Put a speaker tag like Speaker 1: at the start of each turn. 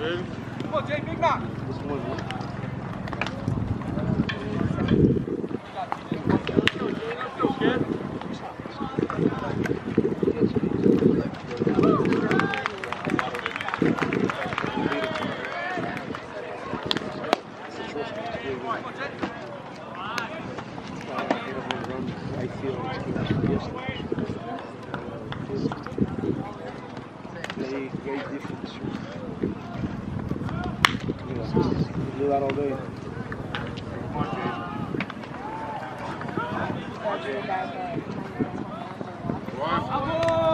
Speaker 1: Come on, Jay, big knock.
Speaker 2: Do that all day.
Speaker 1: Bravo!